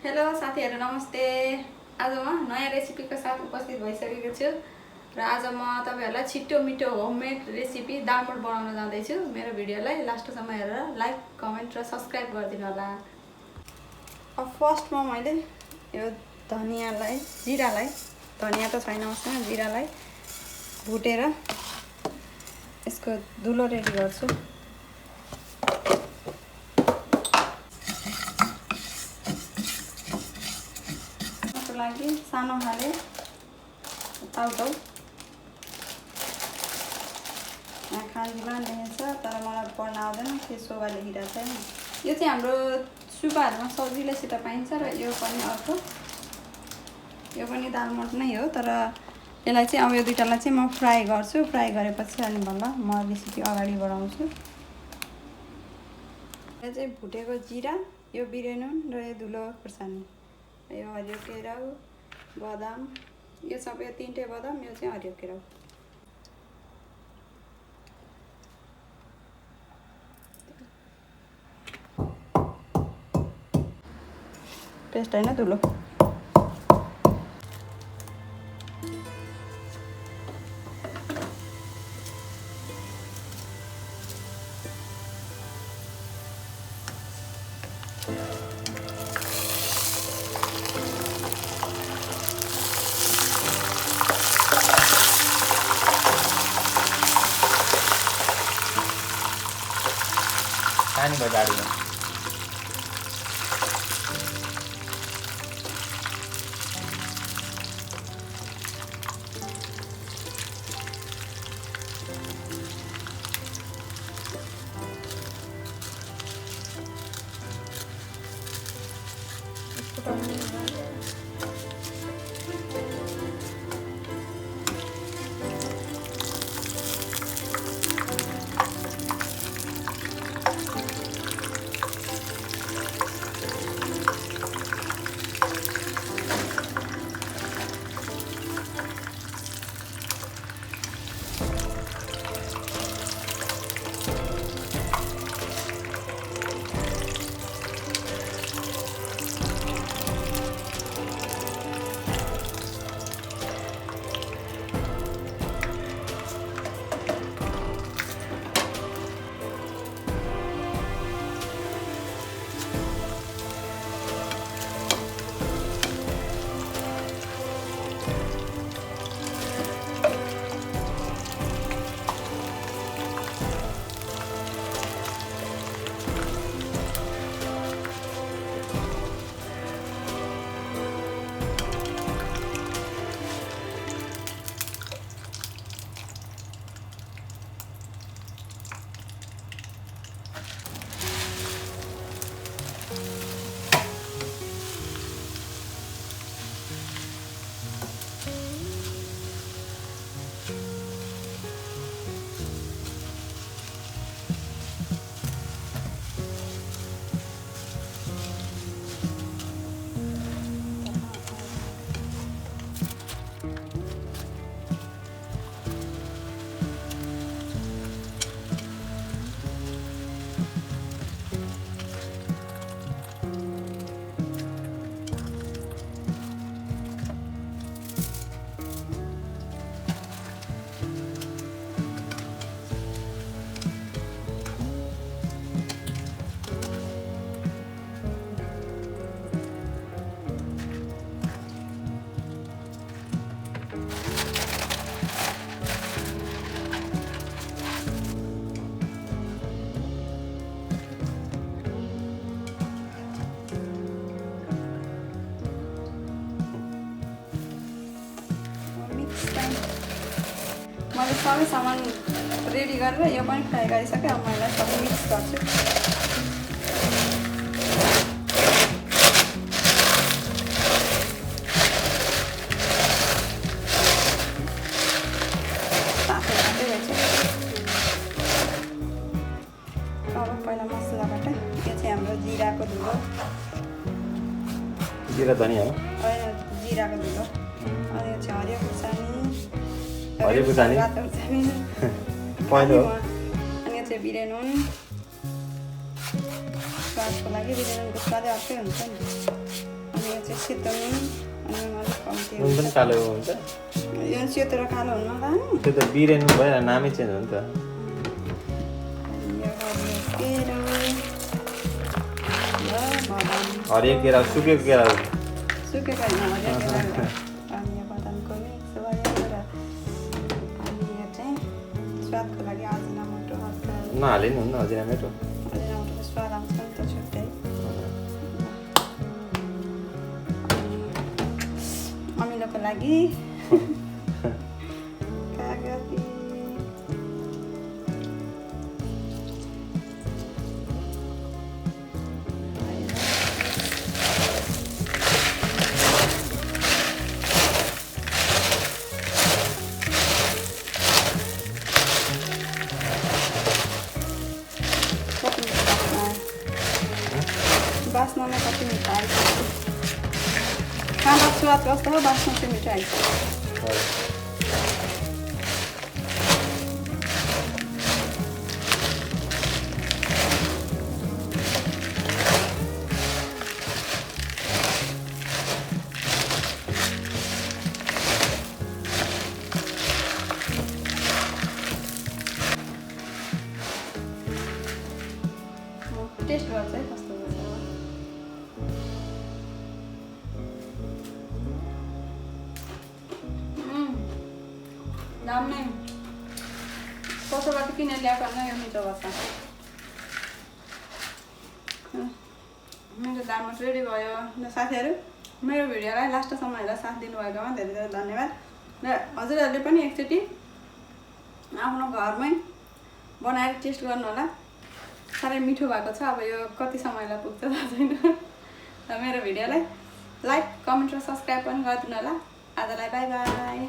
Hello साथीहरु नमस्ते। आज म नयाँ रेसिपीको साथ उपस्थित भइसकेको छु र आज म तपाईहरुलाई छिटो मिठो होममेड रेसिपी दालमोट बनाउन जाँदै छु। मेरो भिडियोलाई लास्टसम्म हेरेर लाइक, कमेन्ट र सब्स्क्राइब गरिदिनु होला। अब फर्स्टमा मैले यो धनियालाई, जिरालाई, धनिया त छैन मसँग, जिरालाई भुटेर यसको धुलो रेडी गर्छु। लागि सानो खाले टाउटो यहाँ खाँदीमा लेखेको छ तर मलाई पढ्न आउँदैन, के शोभा लेखिरहेको छैन। यो चाहिँ हाम्रो सुपाहरूमा सजिलैसित पाइन्छ र यो पनि अर्को, यो पनि दालमोट नै हो तर यसलाई चाहिँ अब यो दुईटालाई चाहिँ म फ्राई गर्छु। फ्राई गरेपछि अनि बल्ल म रेसिपी अगाडि बढाउँछु। यो चाहिँ भुटेको जिरा, यो बिरेनुन र यो धुलो खुर्सानी, यो हरियो केराउ, बदाम, यो सबै तीनटै बदाम, यो चाहिँ हरियो केराउ। पेस्ट हैन, धुलो। पानी बजाड़ी मैले सबै सामान रेडी गरेर यो पनि फ्राई गरिसकेँ। अब मैले सबै मिक्स गर्छु। अब पहिला मसलाबाट यो चाहिँ हाम्रो जिराको धुलो, जीरा धनिया हो, जिराको धुलो, अनि यो चाहिँ हरियो खुर्सानी, हरियो खुर्सानी रातो खुर्सानी पहेँलो, अनि यो चाहिँ बिरेनुन, स्वादको लागि बिरेनुनको स्वादै अर्कै हुन्छ नि। अनि सेतो नुन अनि अलिक कम्ती नुन पनि कालो हुन्छ यो सेतो र कालो हुनु होला नि त्यो त बिरेन भएर नामै चेन्ज हो नि त हरियो केरा सुकेको केरा सुकेको होइन हरियो केरा अनि यो बदामको मिक्स भयो र अनि यो चाहिँ स्वादको लागि अजिनामोटो हल्का नहाले नि हुन्न अजिनामोटो अजिनामोटोको स्वाद आउँछ नि त छुट्टै अमिलोको लागि कागती बास्नमा कति मिठो आइसक्यो खाना स्वाद कस्तो हो बास्ना चाहिँ मिठो आइसक्यो टेस्ट गर्छ है कस्तो हुन्छ दाम नै कसैबाट किनेर ल्याएको नै यो मिठो गर्छ मेरो दालमोट रेडी भयो र साथीहरू मेरो भिडियोलाई लास्टसम्म हेरेर साथ दिनुभएकोमा धेरै धेरै धन्यवाद र हजुरहरूले पनि एकचोटि आफ्नो घरमै बनाएर टेस्ट गर्नु होला साह्रै मिठो भएको छ अब यो कति समयलाई पुग्छ थाहा छैन र मेरो भिडियोलाई लाइक कमेन्ट र सब्सक्राइब पनि गरिदिनु होला आजलाई बाई बाई